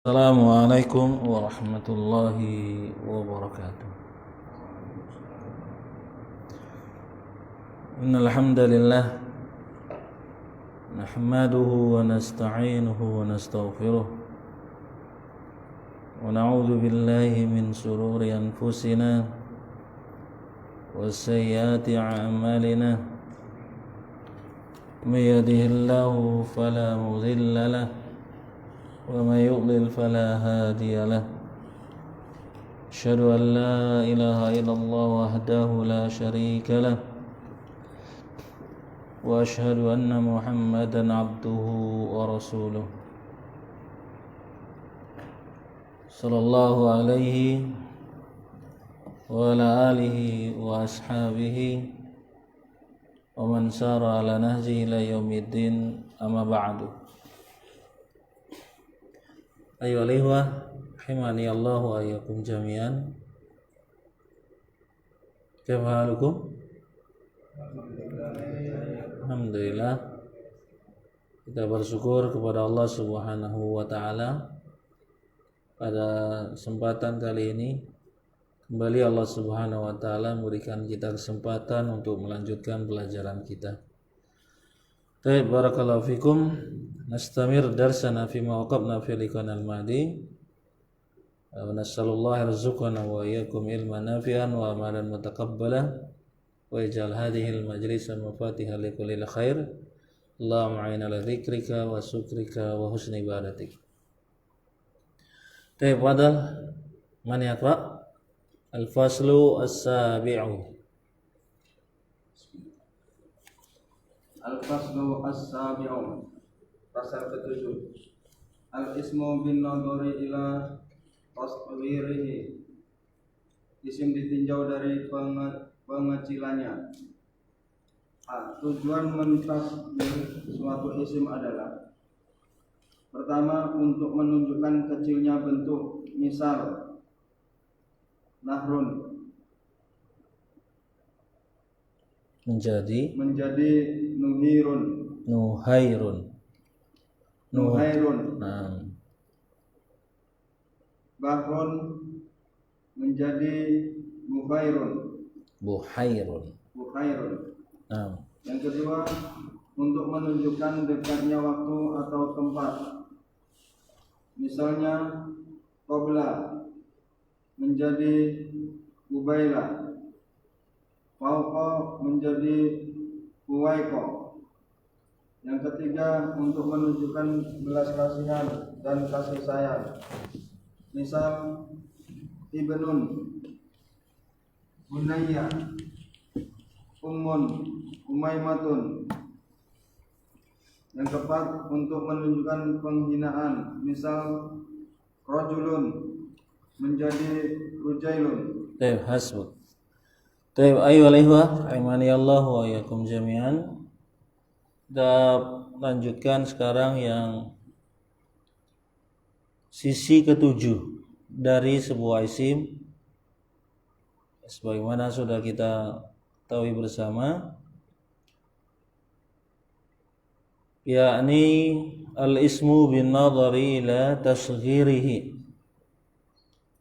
Assalamualaikum warahmatullahi wabarakatuh. Innal hamdalillah nahmaduhu wa nasta'inuhu wa nastaghfiruh wa na'udzu billahi min shururi anfusina wa sayyiati a'malina. May yahdihillahu fala mudilla lahu ومن يضلل فلا هادي له. أشهد أن لا إله إلا الله وحده لا شريك له وأشهد أن محمدا عبده ورسوله صلى الله عليه وعلى آله وأصحابه ومن سار على نهجه إلى يوم الدين. أما بعد. Ayyuhal ikhwah rahimani Allah wa iyyakum jami'an. Kaifa halukum? Alhamdulillah. Kita bersyukur kepada Allah Subhanahu wa taala pada kesempatan kali ini kembali Allah Subhanahu wa taala memberikan kita kesempatan untuk melanjutkan pelajaran kita. Baik, barakallahu fikum. Nastamir darsana fima waqafna fi liqa'il madi. Wa nasallallahu yarzuqana wa iyyakum ilman nafi'an wa amalan mutaqabbala wa ij'al hadhihi al-majlisa mafatiha li kulli khair. Allahumma a'inna ala dzikrika wa syukrika wa husni ibadatik. Baik, fadal. Man yaqra? Al-faslu as-sabi'u. Al-faslu as-sabi'u. Pasal ke-7. Al-ismu bin nadhari ila tasghirihi. Isim ditinjau dari pengecilannya. Tujuan mentasghir suatu isim adalah: pertama, untuk menunjukkan kecilnya bentuk. Misal, nahrun menjadi nuhirun. Nah. Bahrun menjadi buhairun. Nah. Yang kedua, untuk menunjukkan dekatnya waktu atau tempat. Misalnya, qabla menjadi ubaila, fauqa menjadi huwaiqa. Yang ketiga, untuk menunjukkan belas kasihan dan kasih sayang. Misal, ibnun, bunayya, ummun, umaimatun. Yang keempat, untuk menunjukkan penghinaan. Misal, rajulun menjadi rujailun. Taib, hasbuk. Taib, ayyuhal ikhwah rahimani Allah wa iyyakum jami'an. Kita lanjutkan sekarang yang sisi ke-7 dari sebuah isim. Sebagaimana sudah kita ketahui bersama, yakni al-ismu bin nadhari ila tasghirihi.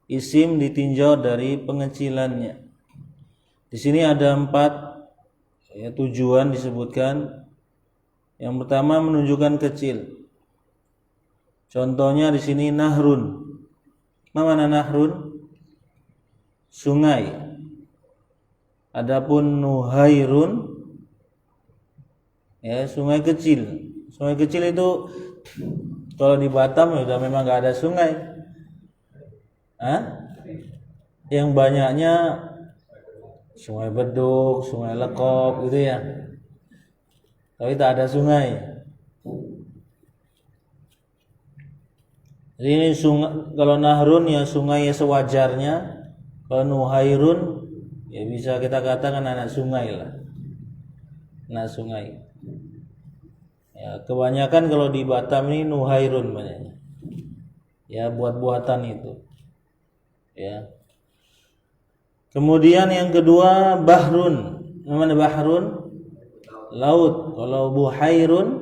Isim ditinjau dari pengecilannya. Di sini ada 4 tujuan disebutkan. Yang pertama, menunjukkan kecil. Contohnya di sini nahrun. Mana nahrun? Sungai. Adapun nuhairun, sungai kecil. Sungai kecil itu kalau di Batam sudah memang nggak ada sungai. Yang banyaknya sungai Beduk, sungai Lekop gitu ya. Tapi tak ada sungai. Jadi ini sungai, kalau nahrun ya sungai ya sewajarnya. Kalau nuhairun ya bisa kita katakan anak sungai lah. Anak sungai. Ya, kebanyakan kalau di Batam ini nuhairun banyaknya. Ya, buat-buatan itu. Ya. Kemudian yang kedua, bahrun. Mana bahrun? Laut. Kalau buhairun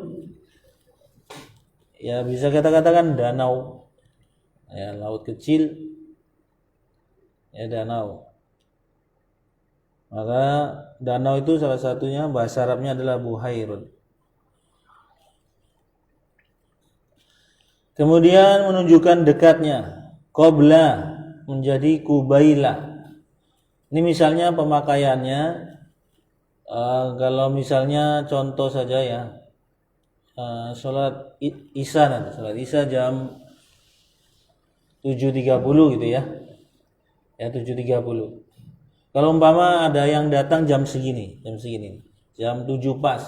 ya bisa kita katakan danau. ya, laut kecil, ya danau. Maka danau itu salah satunya bahasa Arabnya adalah buhairun. Kemudian menunjukkan dekatnya, qabla menjadi kubaila. Ini misalnya pemakaiannya, kalau misalnya contoh saja ya, sholat isya nanti, sholat isya jam 7.30 gitu ya, 7.30. Kalau umpama ada yang datang jam segini, jam 7 pas,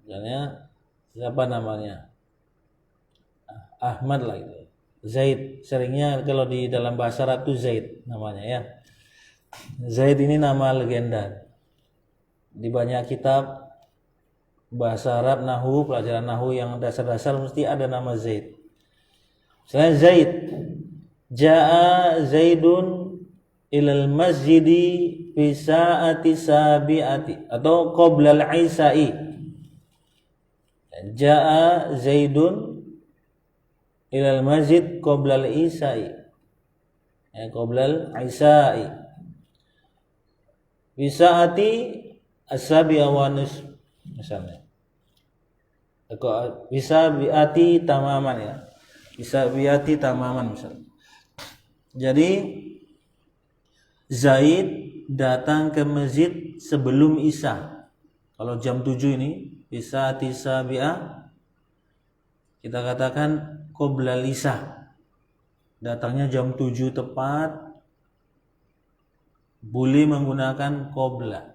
misalnya siapa namanya, Ahmad lah gitu. Zaid, seringnya kalau di dalam bahasa Arab itu Zaid namanya ya. Zaid ini nama legenda. Di banyak kitab bahasa Arab nahwu, pelajaran nahwu yang dasar-dasar mesti ada nama Zaid. Misalnya Zaid, Ja'a Zaidun ilal masjidi fi sa'ati sabi'ati atau qabla al-isya'i. Ja'a Zaidun ilal masjid qabla al-isya'i. Qabla al-isya'i. Fi sa'ati as-sabi'a wa nisf misalnya. Bisa biati tamaman ya. Bisa biati tamaman misalnya. Jadi Zaid datang ke masjid sebelum isya. Kalau jam 7 ini bisa tisabi'a, kita katakan qabla isya. Datangnya jam 7 tepat, boleh menggunakan qabla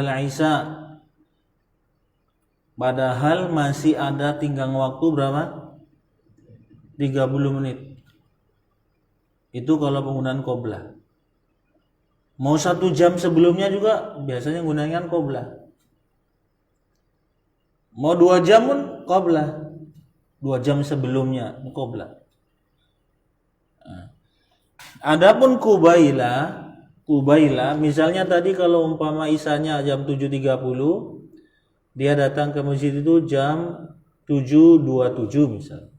al-isya. Padahal masih ada tinggal waktu berapa? 30 menit. Itu kalau penggunaan qabla. Mau 1 jam sebelumnya juga biasanya menggunakan qabla. Mau 2 jam pun qabla. 2 jam sebelumnya qabla. Adapun kubaila misalnya tadi kalau umpama isanya jam 7.30, dia datang ke masjid itu jam 7.27 misalnya.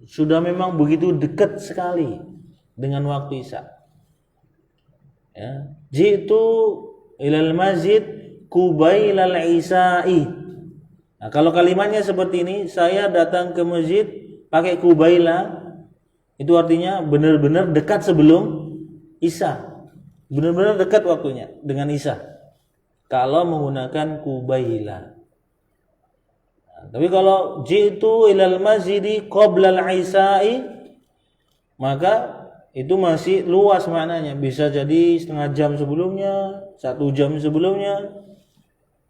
Sudah memang begitu dekat sekali dengan waktu isya. Ya, jitu ilal masjid kubailal isya'i. Nah, kalau kalimatnya seperti ini, saya datang ke masjid pakai kubaila, itu artinya benar-benar dekat sebelum isya. Benar-benar dekat waktunya dengan isya. Kalau menggunakan kubaila. Nah, tapi kalau jitu ilal masjidi qabla al-isya'i, maka itu masih luas maknanya, bisa jadi setengah jam sebelumnya, 1 jam sebelumnya,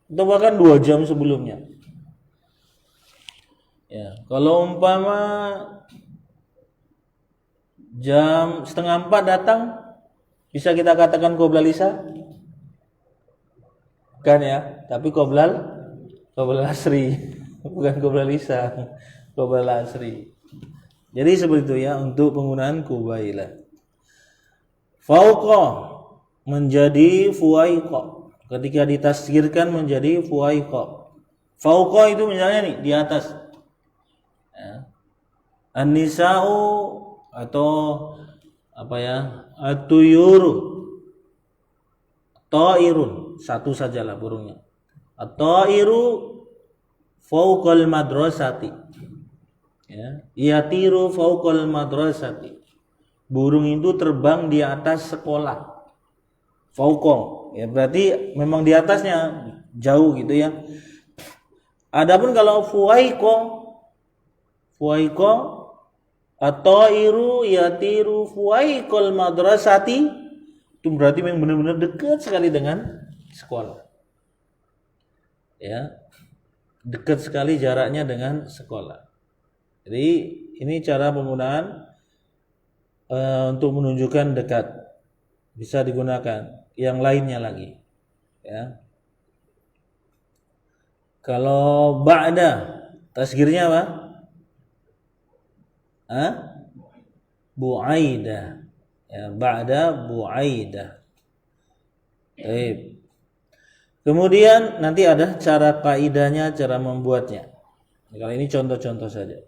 atau bahkan 2 jam sebelumnya. Ya, kalau umpama jam 3:30 datang, bisa kita katakan qoblal isya? Kan ya, tapi qoblal asri, bukan qoblal isya, qoblal asri. Jadi seperti itu ya untuk penggunaan kubaila. Fauqa menjadi fuaiqa. Ketika ditasgirkan menjadi fuaiqa. Fauqa itu misalnya nih di atas. Ya. An-nisa'u atau apa ya? At-tuyuru. Ta'irun, satu sajalah burungnya. At-ta'iru fauqal madrasati. Ya, yatiru fauqal madrasati. Burung itu terbang di atas sekolah. Fauqa, ya berarti memang di atasnya jauh gitu ya. Adapun kalau fuaiqa at-tairu yatiru fuaiqal madrasati, itu berarti memang benar-benar dekat sekali dengan sekolah. Ya. Dekat sekali jaraknya dengan sekolah. Jadi ini cara penggunaan untuk menunjukkan dekat, bisa digunakan. Yang lainnya lagi, ya. Kalau ba'da, tasgirnya apa? Bu'aida. Ya, ba'da bu'aida. Baik. Kemudian nanti ada cara kaidahnya, cara membuatnya. Kalau ini contoh-contoh saja.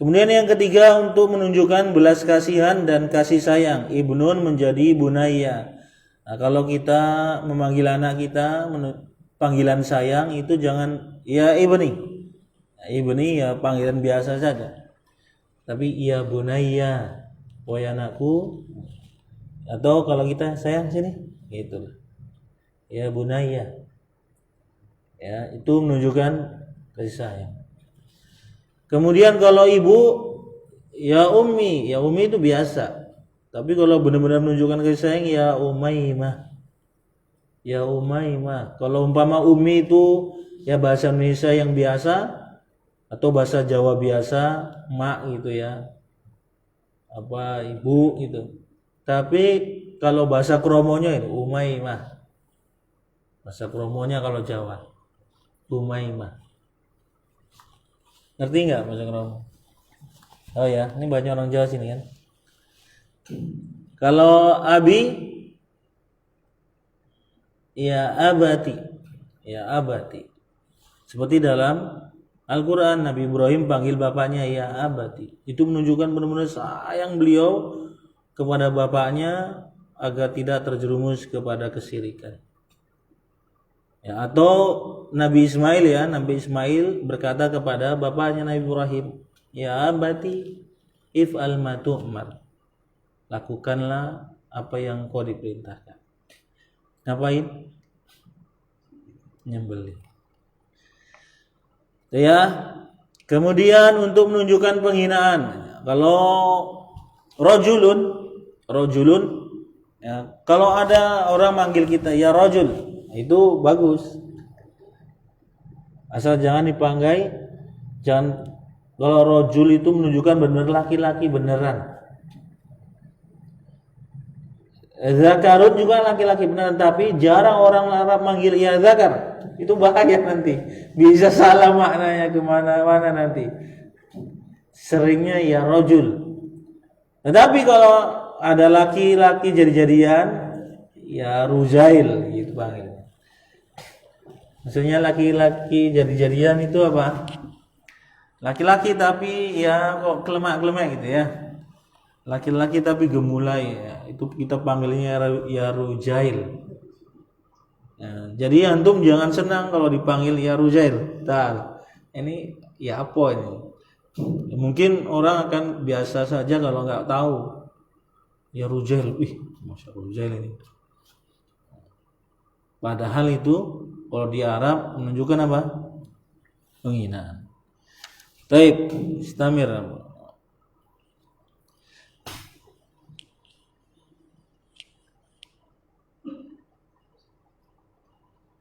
Kemudian yang ketiga untuk menunjukkan belas kasihan dan kasih sayang. Ibnun menjadi bunaya. Nah, kalau kita memanggil anak kita panggilan sayang itu jangan ya ibni. Nah, ibni ya panggilan biasa saja. Tapi ya bunaya, wahai anakku. Atau kalau kita sayang sini, gitu. Ya bunaya. Ya, itu menunjukkan kasih sayang. Kemudian kalau ibu ya ummi itu biasa. Tapi kalau benar-benar menunjukkan kasih sayang ya umaymah. Ya umaymah. Kalau umpama ummi itu ya bahasa Indonesia yang biasa atau bahasa Jawa biasa, mak gitu ya. Apa ibu gitu. Tapi kalau bahasa kromonya itu umaymah. Bahasa kromonya kalau Jawa umaymah. Ngerti nggak bahasa kromo? Oh ya, ini banyak orang Jawa sini kan. Kalau abi, ya abati, ya abati. Seperti dalam Al-Quran, Nabi Ibrahim panggil bapaknya ya abati. Itu menunjukkan benar-benar sayang beliau kepada bapaknya agar tidak terjerumus kepada kesyirikan. Ya, atau Nabi Ismail berkata kepada bapaknya Nabi Ibrahim, ya abati if'al ma tu'mar. Lakukanlah apa yang kau diperintahkan. Ngapain? Nyembelih. Ya. Kemudian untuk menunjukkan penghinaan, kalau rojulun ya, kalau ada orang manggil kita ya rojul, itu bagus, asal jangan kalau rojul itu menunjukkan benar laki-laki beneran. Zakarun juga laki-laki beneran, tapi jarang orang Arab manggil ya zakar, itu bahaya nanti, bisa salah maknanya kemana-mana nanti. Seringnya ya rojul. Tetapi kalau ada laki-laki jadi-jadian ya ruzail gitu panggil. Maksudnya laki-laki jadi-jadian itu apa? Laki-laki tapi ya kok kelemak-kelemak gitu ya. Laki-laki tapi gemulai ya. Itu kita panggilnya ya rujail. Ya, jadi antum jangan senang kalau dipanggil ya rujail. Ini ya apa ini? Mungkin orang akan biasa saja kalau nggak tahu. Ya rujail, masya rujail ini. Padahal itu kalau di Arab menunjukkan apa? Penghinaan. Taib, istamir.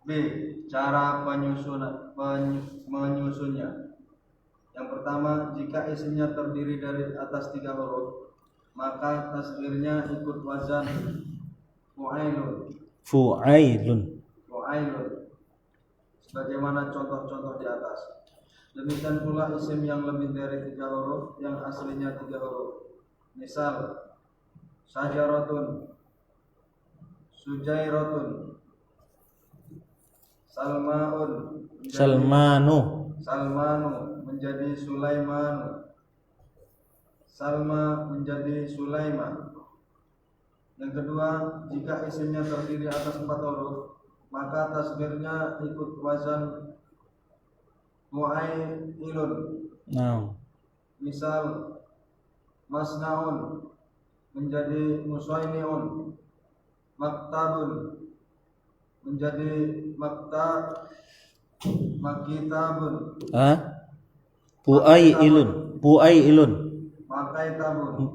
B. Cara menyusunnya. Yang pertama, jika isimnya terdiri dari atas 3 huruf, maka tasghirnya ikut wazan fu'ailun. Sebagaimana contoh-contoh di atas. Demikian pula isim yang lebih dari 3 huruf yang aslinya 3 huruf. Misal syajaratun, sujairatun, salmanu menjadi Sulaimanu, Salma menjadi Sulaima. Yang kedua, jika isimnya terdiri atas 4 huruf, maka tasghirnya ikut wazan mu'ailun. Misal masnaun menjadi muswainiun, maktabun menjadi makitabun. Pu'ailun. Makaitabun.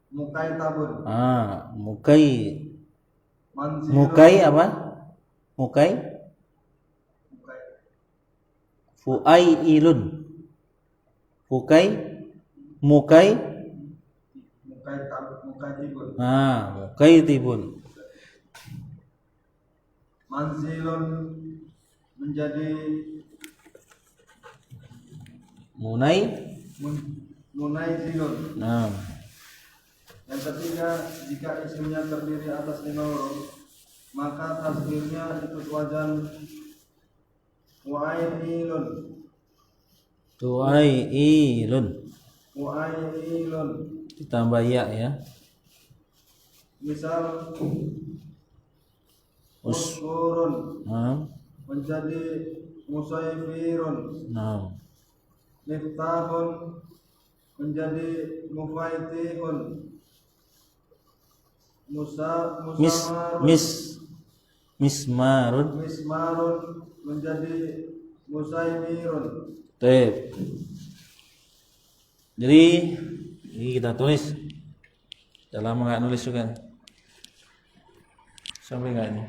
Mukaitabun. Mukai apa? Mukai? Fu'ailun. Mukaitibun. Mukaitibun. Manzilun menjadi Munaizilun. Yang ketiga, jika isimnya terdiri atas 5 huruf, maka tasghirnya ikut wazan mu'ailun. Tuailun. Muailun. Ditambah ya ya. Misal muskurun menjadi musaifirun. Miftahun menjadi mufaitihun. Mismarun menjadi musaimirun. Baik. Jadi ini kita tulis. Udah lama nggak nulis juga. Sampai nggak ini?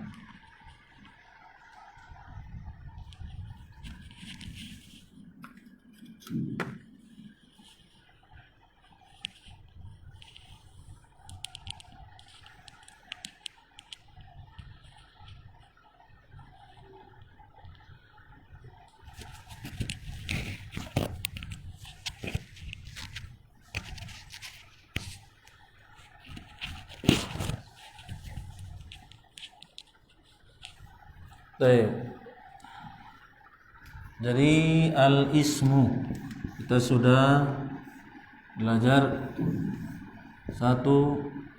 Baik. Jadi al-ismu kita sudah belajar 1,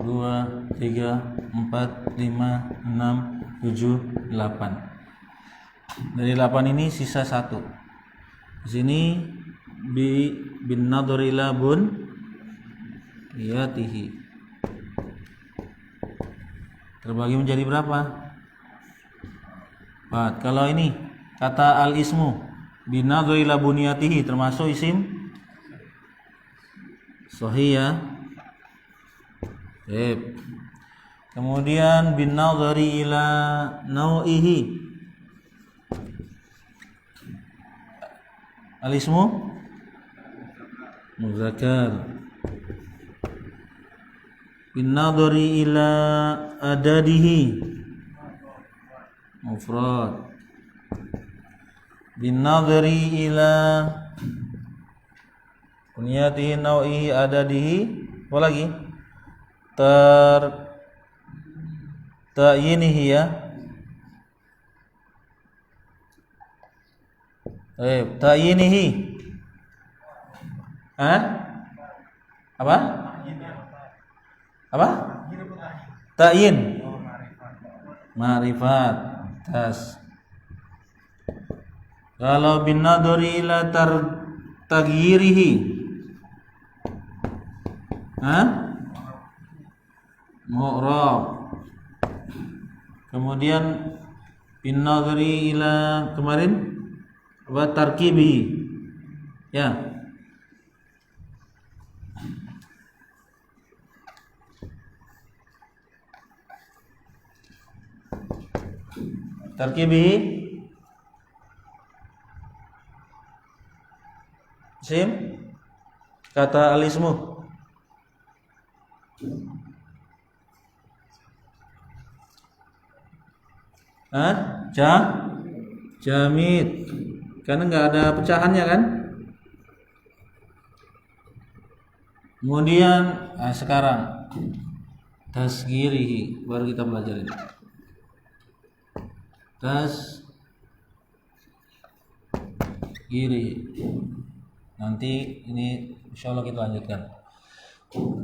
2, 3, 4, 5, 6, 7, 8. Dari 8 ini sisa 1. Di sini bin nadhar ila bun yatihi terbagi menjadi berapa? 4. Kalau ini kata al-ismu binadhar ila buniyatihi termasuk isim sahih ya. Kemudian binadhari ila nau'ihi al-ismu muzakkar. Binadhari ila adadihi mufrad. Binadhari ila kunyatihi nau'ihi adadihi apa lagi? Ta'yinihi ya. Ta'yinihi. Apa? Ta'yin. Ma'rifat. Tas. Kalau bin nadhari ila taghyirihi mu'rab. Kemudian bin nadhari ila kemarin apa tarkibihi ya. Tarkibihi sim kata alismu jamid karena nggak ada pecahannya kan. Kemudian sekarang tasghirihi baru kita belajar ini. Tasghirihi nanti ini insyaallah kita lanjutkan.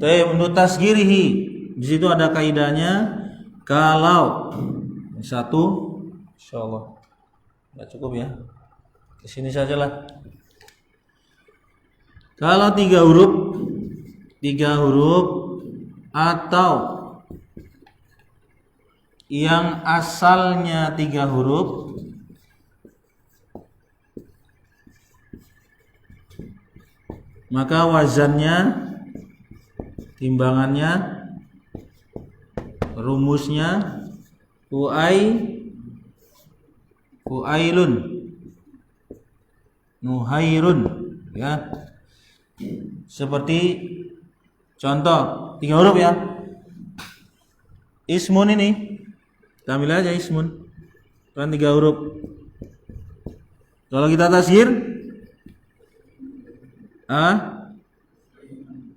Tapi untuk tasghirihi di situ ada kaidahnya. Kalau satu insyaallah nggak cukup ya, di sini sajalah. Kalau 3 huruf atau yang asalnya 3 huruf maka wazannya, timbangannya, rumusnya fuailun, nuhairun ya. Seperti contoh 3 huruf ya. Ismun ini kita ambil aja ismun kan 3 huruf. Kalau kita tasghir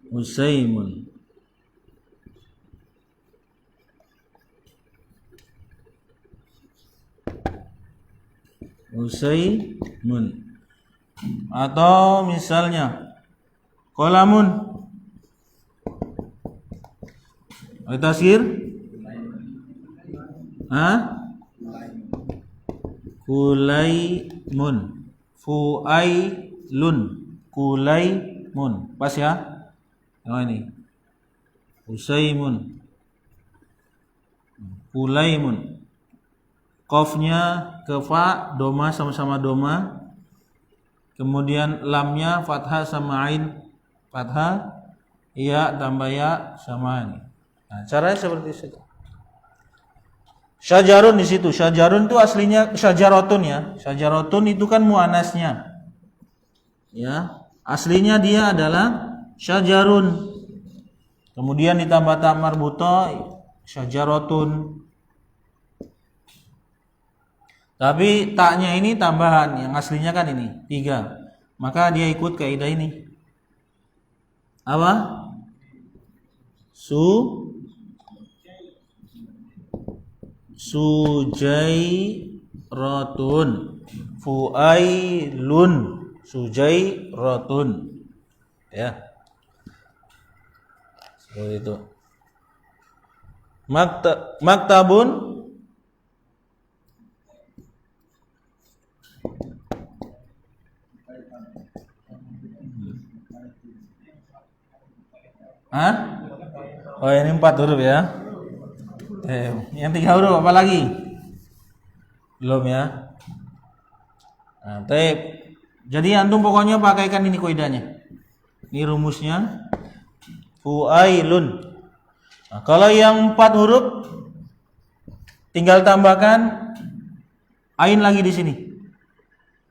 Usaimun. Usaimun. Atau misalnya qalamun. Tasghir? Kulaimun. Fuailun. Kulaimun. Pas ya? Yang ini. Usaimun. Kulaimun. Qafnya ke fa, doma sama-sama doma. Kemudian lamnya fathah sama ain fathah, ya tambah ya sama ini. Nah, caranya seperti itu. Syajarun di situ. Syajarun itu aslinya syajaratun ya. Syajaratun itu kan muannasnya. Ya, aslinya dia adalah syajarun. Kemudian ditambah ta marbuta syajaratun. Tapi taknya ini tambahan, yang aslinya kan ini 3. Maka dia ikut kaidah ini. Apa? Sujairatun. Fuailun. Sujairatun. Ya. Seperti itu. Maktabun. Oh ini 4 huruf ya. Yang 3 huruf apa lagi? Belum ya. Nah, jadi antum pokoknya pakaikan ini kaidahnya. Ini rumusnya. Fuailun. Nah, kalau yang 4 huruf tinggal tambahkan ain lagi di sini.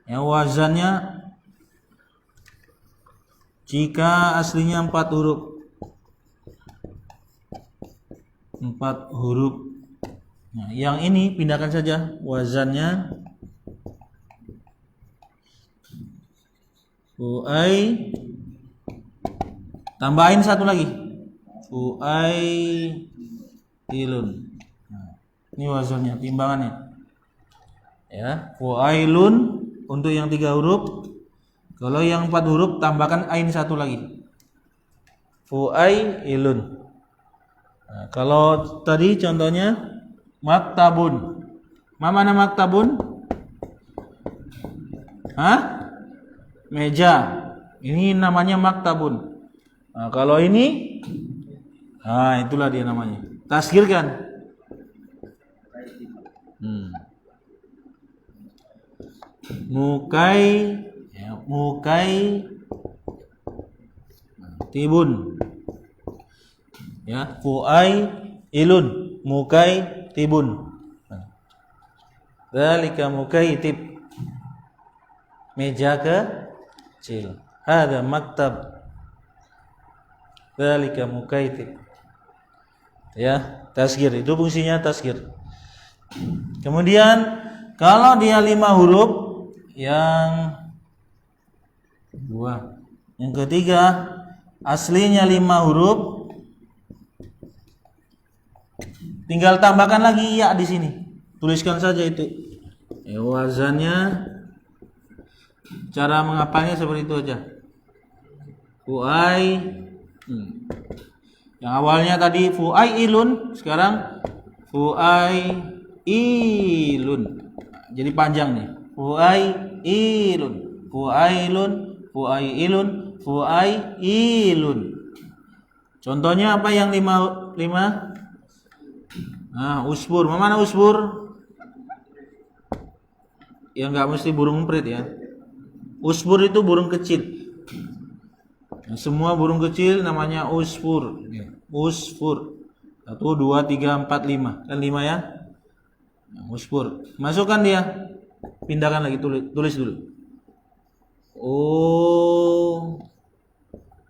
Yang wazannya jika aslinya 4 huruf. 4 huruf. Nah, yang ini pindahkan saja wazannya fuai, tambahin 1 lagi fuailun. Nah, ini wazannya, timbangannya ya, fuailun untuk yang 3 huruf. Kalau yang 4 huruf tambahkan ain 1 lagi fuailun. Nah, kalau tadi contohnya maktabun. Mana maktabun? Meja. Ini namanya maktabun. Nah, kalau ini itulah dia namanya. Tasghir kan? Mukai tibun. Ya, fuailun, mukaitibun. Dzalika mukaitib. Meja kecil. Hada maktab. Dzalika mukaitib. Ya, tasghir itu fungsinya tasghir. Kemudian kalau dia 5 huruf, yang 2. Yang ketiga aslinya 5 huruf, tinggal tambahkan lagi ya di sini. Tuliskan saja itu. Wazannya, cara menghafalnya seperti itu aja. Yang awalnya tadi fuailun, sekarang fuailun. Jadi panjang nih. Fuailun, fuailun, fuailun, fuailun. Contohnya apa yang 5? Usbur. Mana usbur? Ya nggak mesti burung emprit ya. Usbur itu burung kecil. Semua burung kecil namanya usbur. Usbur. 1, 2, 3, 4, 5. Kan 5 ya? Usbur. Masukkan dia. Pindahkan lagi, tulis dulu.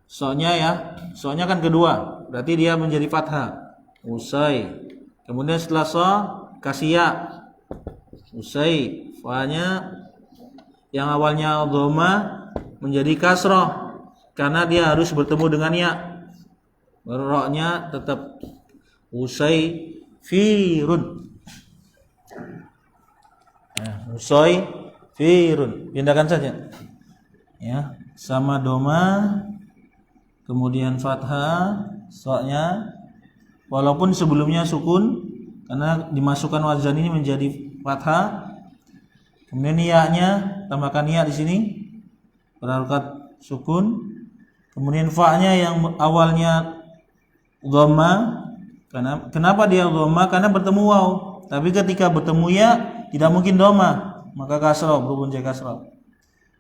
So-nya ya. So-nya kan kedua. Berarti dia menjadi fathah. Usai. Kemudian setelah so kasih ya. Usai. Fa-nya yang awalnya dhamma menjadi kasroh karena dia harus bertemu dengan ya. Ro-nya tetap usai firun. Usai firun. Pindahkan saja. ya, sama doma, kemudian fathah soknya, walaupun sebelumnya sukun, karena dimasukkan wazan ini menjadi fathah. Kemudian ya-nya tambahkan ya di sini berharokat sukun. Kemudian fa-nya yang awalnya dhamma. Kenapa dia dhamma? Karena bertemu waw. Tapi ketika bertemu ya tidak mungkin dhamma, maka kasrah, berhubung jadi kasrah.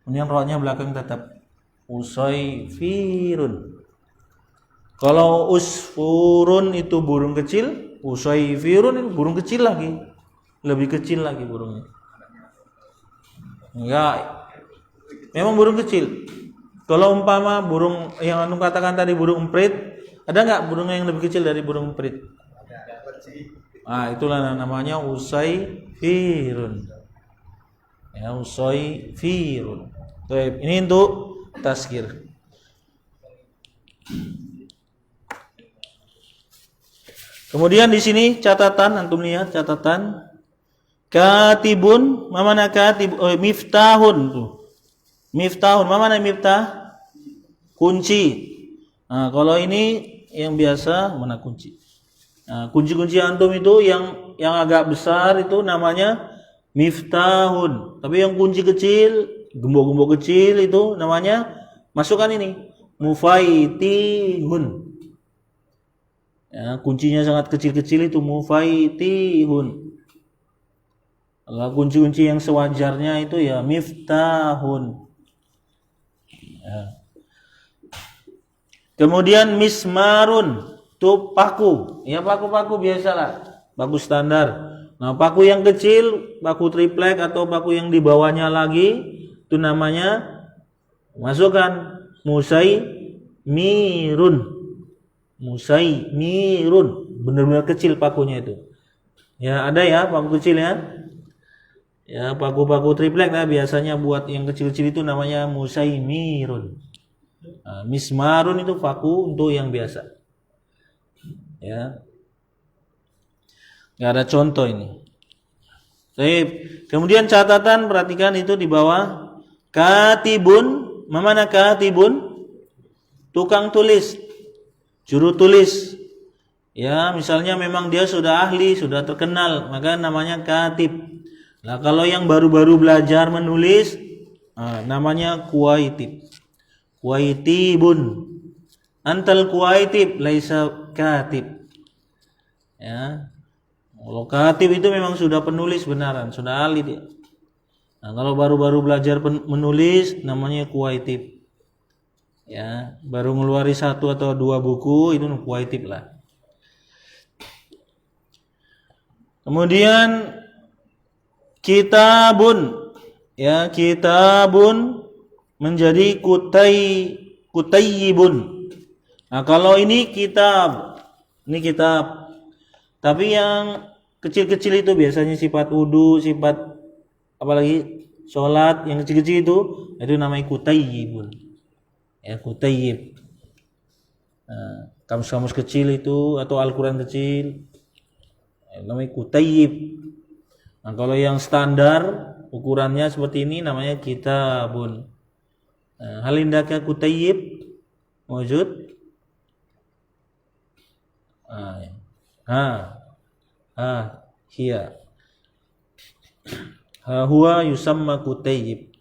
Kemudian ra-nya belakang tetap usaifirun. Kalau usfurun itu burung kecil, usaifirun itu burung kecil lagi, lebih kecil lagi burungnya. Enggak, memang burung kecil. Kalau umpama burung yang antum katakan tadi burung emprit, ada nggak burung yang lebih kecil dari burung emprit? Itulah namanya usaifirun. Ya, usaifirun. Baik, ini untuk tazkir. Kemudian di sini catatan, antum lihat catatan katibun, mana katib? Miftahun tuh. Miftahun, mana miftah? Kunci. Nah, kalau ini yang biasa mana kunci? Nah, kunci-kunci antum itu yang agak besar itu namanya miftahun. Tapi yang kunci kecil, gembok-gembok kecil itu namanya, masukkan ini mufaitihun. Ya, kuncinya sangat kecil-kecil itu mufaitihun. Kalau kunci-kunci yang sewajarnya itu ya miftahun. Ya. Kemudian mismarun, itu paku. Ya, paku-paku biasalah, paku standar. Nah, paku yang kecil, paku triplek atau paku yang di bawahnya lagi itu namanya, masukkan musaimirun. Musaimirun, benar-benar kecil pakunya itu. Ya, ada ya paku kecil ya. Ya, paku-paku triplek lah biasanya buat yang kecil-kecil itu namanya musaimirun. Nah, mismarun itu paku untuk yang biasa. Ya. Enggak ada contoh ini. Baik. Kemudian catatan, perhatikan itu di bawah katibun, mana katibun? Tukang tulis. Juru tulis, ya misalnya memang dia sudah ahli, sudah terkenal, maka namanya katib. Nah, kalau yang baru-baru belajar menulis, namanya kuwaitib. Kuwaitibun. Antal kuwaitib, laisa katib. Ya, kalau katib itu memang sudah penulis benaran, sudah ahli dia. Nah, kalau baru-baru belajar menulis, namanya kuwaitib. Ya, baru ngeluarin 1 atau 2 buku itu kuwaitib lah. Kemudian kitabun, ya kitabun menjadi kutayyibun. Nah, kalau ini kitab, ini kitab. Tapi yang kecil-kecil itu biasanya sifat wudu, sifat apalagi sholat, yang kecil-kecil itu namanya kutayyibun. Ya, kutayyib. Nah, kamus-kamus kecil itu atau Al-Quran kecil namanya kutayyib. Nah, kalau yang standar ukurannya seperti ini namanya kitabun. Nah, hal indaka kutayyib wujud. Hiya. Huwa yusamma kutayyib.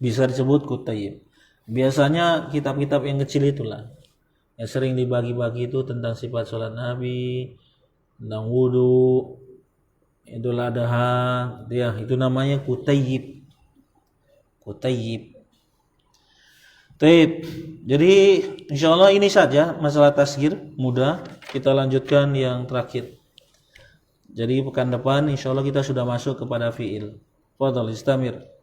Bisa disebut kutayyib. Biasanya kitab-kitab yang kecil itulah yang sering dibagi-bagi itu tentang sifat sholat Nabi, tentang wudu, Idul Adha, ya itu namanya kutayyib. Kutayyib. Taib. Jadi insyaallah ini saja masalah tasghir, mudah. Kita lanjutkan yang terakhir. Jadi pekan depan insyaallah kita sudah masuk kepada fiil. Fadhal istamir.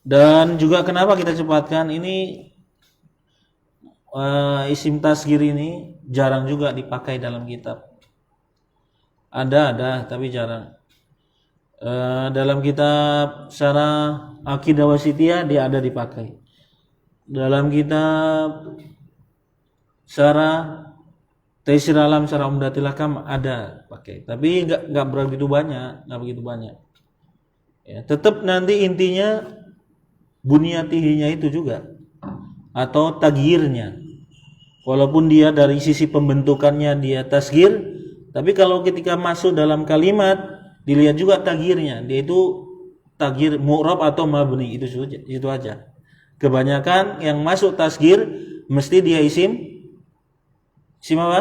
Dan juga kenapa kita cepatkan ini, isim tasghir ini jarang juga dipakai dalam kitab. Ada tapi jarang. Dalam kitab Syarah Aqidah Wasithiyah dia ada dipakai. Dalam kitab Syarah Taisir Alam Syarah Umdatil Ahkam ada pakai. Tapi enggak begitu banyak, Ya, tetap nanti intinya bunyatihinya itu juga, atau tagyirnya. Walaupun dia dari sisi pembentukannya dia tasghir, tapi kalau ketika masuk dalam kalimat dilihat juga tagyirnya, dia itu tagyir mu'rab atau mabni, itu aja. Kebanyakan yang masuk tasghir mesti dia isim apa?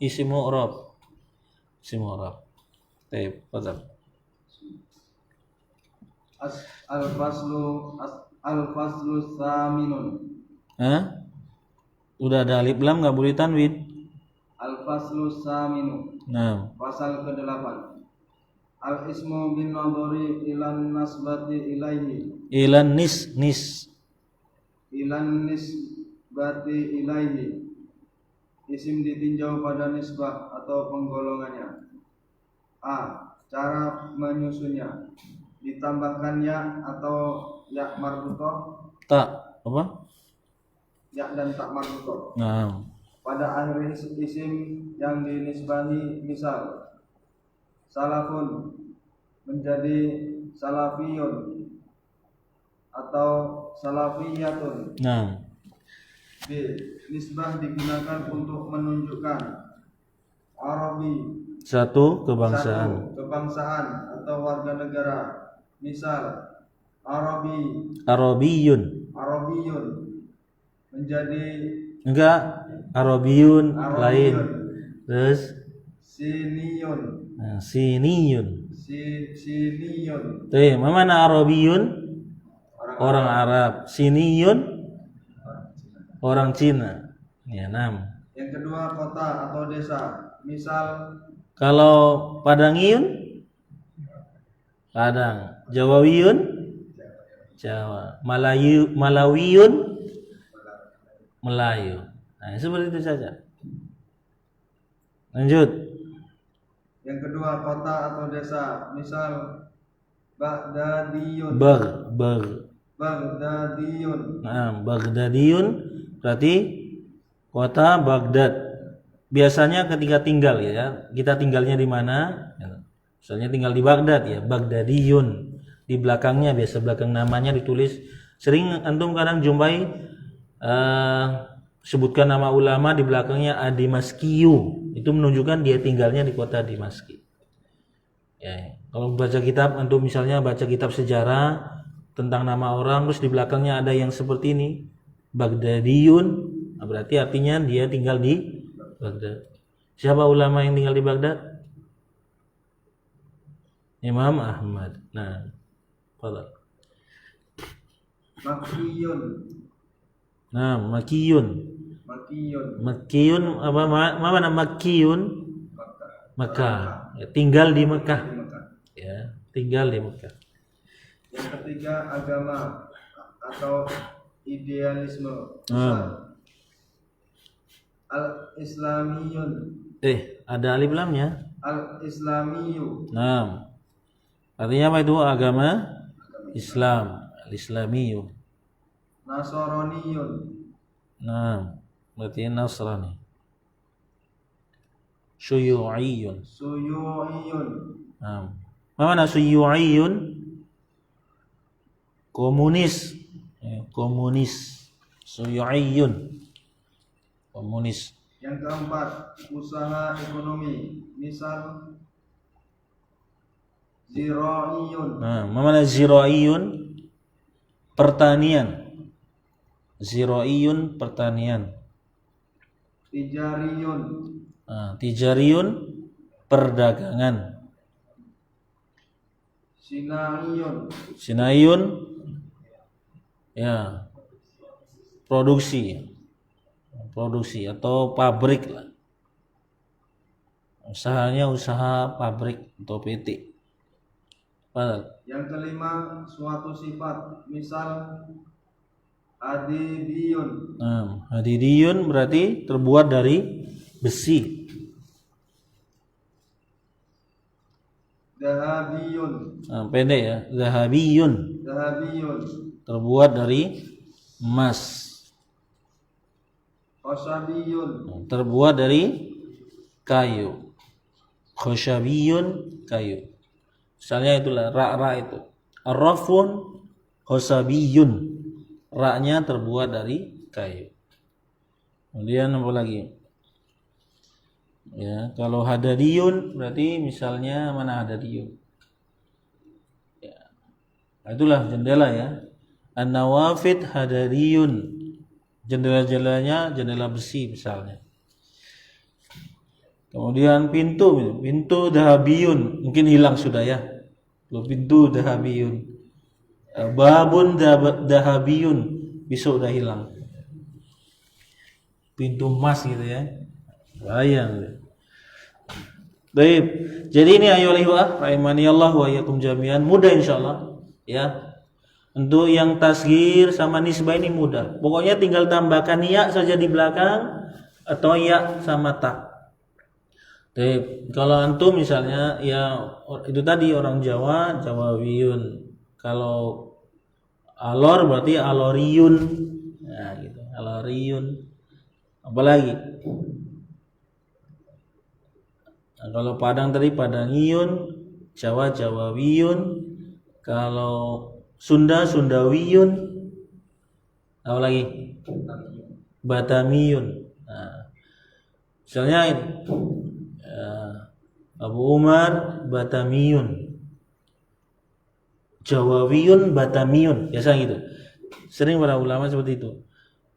Isim mu'rab. Isim mu'rab. Baik, fadhal. Al-faslu tsaminun. Hah? Udah ada alif lam enggak boleh tanwin. Al-faslu tsaminu. Nah, Pasal ke-8. Al-ismu bin nadhari ilan nasbati ilaihi. Ilan Ilan nisbati ilaihi. Isim ditinjau pada nisbah atau penggolongannya. A. Cara menyusunnya. Ditambahkan ya atau ya marbutoh. Tak apa? Ya dan tak marbutoh. Nah, Pada akhir isim yang dinisbahi, misal salafun menjadi salafiyun atau salafiyatun. nah, B. Nisbah digunakan untuk menunjukkan Arabi, satu kebangsaan. satu kebangsaan atau warga negara. Misal Arabiyun menjadi Enggak, Arabiyun lain. Terus Siniyun. nah, Siniyun. Siniyun Tuh, mana Arabiyun? Orang Arab. Siniyun orang Cina. Ya, 6. Yang kedua, kota atau desa. Misal Kalau Padangiyun Padang, Jawawiyun Jawa, Malawiyun Melayu. Nah, seperti itu saja. Lanjut. yang kedua, kota atau desa. Misal Baghdadiyun. Baghdadiyun. Nah, Baghdadiyun berarti kota Baghdad. Biasanya ketika tinggal ya, kita tinggalnya di mana? Misalnya tinggal di Baghdad ya, Baghdadiyun. Di belakangnya biasa belakang namanya ditulis. Sering antum kadang jumpai sebutkan nama ulama di belakangnya Adimaskiyu. Itu menunjukkan dia tinggalnya di kota Dimaski. Ya, kalau baca kitab antum misalnya baca kitab sejarah tentang nama orang terus di belakangnya ada yang seperti ini, Baghdadiyun, nah, berarti artinya dia tinggal di Baghdad. Siapa ulama yang tinggal di Baghdad? Imam Ahmad. Nah, fadhal. Makiyun. Nah, Makiyun apa mana Makiyun? Mekah. Ya, tinggal di Mekah. Ya, tinggal di Mekah. Yang ketiga, agama atau idealisme. Al-Islamiyun. Ada alif lamnya. Al-Islamiyu. Nah, artinya apa itu agama? Islam. Al-Islamiyu. Nasaraniyun. Nah, berarti Nasrani. Syuyu'iyun. Nah, mana Syuyu'iyun? Komunis. Komunis. Syuyu'iyun. Komunis. Yang keempat, usaha ekonomi. Misal Zira'iyun. Nah, mana Zira'iyun? Pertanian. Zira'iyun pertanian. Tijariyun. Nah, Tijariyun perdagangan. Sinayun ya produksi atau pabrik lah. Usahanya usaha pabrik atau PT. Yang kelima, suatu sifat. Misal hadidiyun. Nah, hadidiyun berarti terbuat dari besi. Dahabiyun. Nah, pendek ya, dahabiyun. Terbuat dari emas. Khoshabiyun. Terbuat dari kayu. Khoshabiyun kayu. Misalnya itulah ra itu. Arrafun Khosabiyun, ra-nya terbuat dari kayu. Kemudian apa lagi? Ya, kalau hadadiyun berarti misalnya mana hadadiyun? Ya. Itulah jendela ya. An-nawafid hadadiyun. Jendela-jendelanya jendela besi misalnya. Kemudian pintu dahabiyun, mungkin hilang sudah ya. Pintu dahabiyun. Babun dahabiyun, besok udah hilang. Pintu emas gitu ya. Bayang. Baik. Jadi ini ayolah ikhwah rahimani Allah wa iyyakum jami'an, mudah insyaallah ya. Untuk yang tasghir sama nisbah ini mudah. Pokoknya tinggal tambahkan ya saja di belakang atau ya sama ta. Baik. Kalau antum misalnya ya itu tadi orang Jawa, Jawawiyun. Kalau alor berarti aloriyun. Nah, gitu. Aloriyun. Apalagi? Nah, kalau Padang tadi Padangiyun, Jawa Jawawiyun, kalau Sunda Sundawiyun, apa lagi? Batamiyun. Nah, misalnya ini Abu Umar Batamiyun, Jawawiyun Batamiyun, biasa gitu. Sering para ulama seperti itu.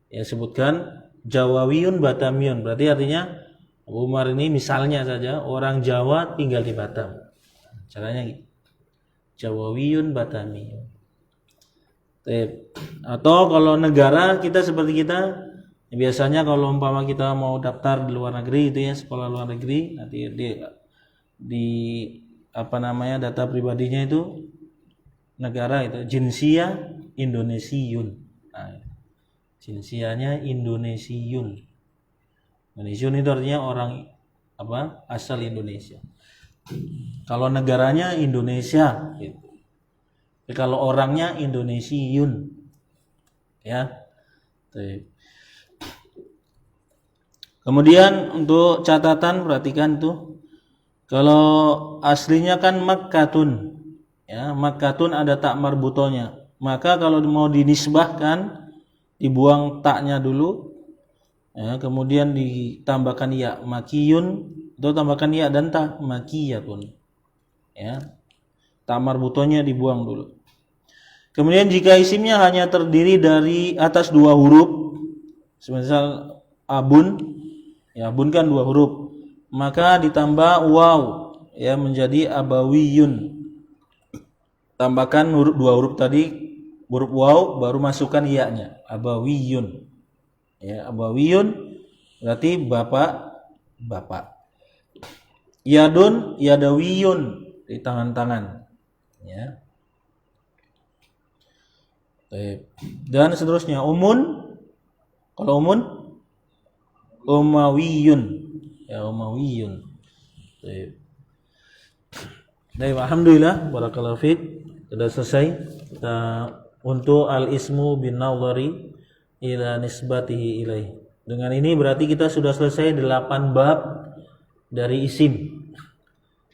Ya sebutkan Jawawiyun Batamiyun, berarti artinya Abu Umar ini misalnya saja orang Jawa tinggal di Batam. Caranya gitu. Jawawiyun Batamiyun. Atau kalau negara kita seperti kita, biasanya kalau umpama kita mau daftar di luar negeri itu ya, sekolah luar negeri, nanti di apa namanya data pribadinya itu negara itu jinsiyah Indonesiun. Nah, jinsiyahnya Indonesiun. Indonesiun itu artinya orang apa? Asal Indonesia. Kalau negaranya Indonesia gitu. Kalau orangnya Indonesiun. Ya. Kemudian untuk catatan perhatikan tuh. Kalau aslinya kan Makkatun. Ya, Makkatun ada tak marbutonya. Maka kalau mau dinisbahkan dibuang taknya dulu. Ya, kemudian ditambahkan ya makiyun, atau tambahkan ya dan ta makiyatun. Ya. Tak marbutonya dibuang dulu. Kemudian jika isimnya hanya terdiri dari atas 2 huruf, semisal abun, ya abun kan 2 huruf, maka ditambah waw, ya menjadi abawiyun. Tambahkan 2 huruf tadi, huruf waw, baru masukkan ya-nya, abawiyun. Ya, abawiyun berarti bapak. Yadun, yadawiyun, di tangan-tangan. Ya. Dan seterusnya umun, kalau umun umawiyun, ya umawiyun. Baik, alhamdulillah, barakallahu fiik, sudah selesai untuk al-ismu bin nadhari ila nisbatihi ilaih. Dengan ini berarti kita sudah selesai 8 bab dari isim.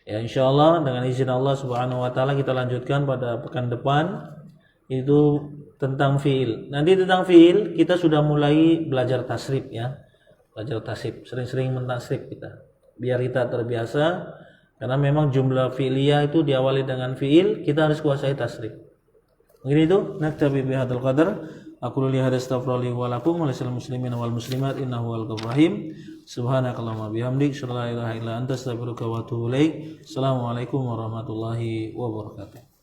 Ya, insyaallah dengan izin Allah Subhanahu wa taala kita lanjutkan pada pekan depan itu tentang fiil. Nanti tentang fiil kita sudah mulai belajar tasrif ya. Belajar tasrif, sering-sering mentasrif kita. Biar kita terbiasa karena memang jumlah fi'liyah itu diawali dengan fiil, kita harus kuasai tasrif. Mungkin itu naktabi bihadzal qadar. Aku li hadza astaghfirullahi wa lakum wa lisal muslimin wal muslimat innahu wal ghafurur rahim. Subhanakallahumma bihamdik, asyhadu an la ilaha illa anta, astaghfiruka wa atubu ilaik. Assalamualaikum warahmatullahi wabarakatuh.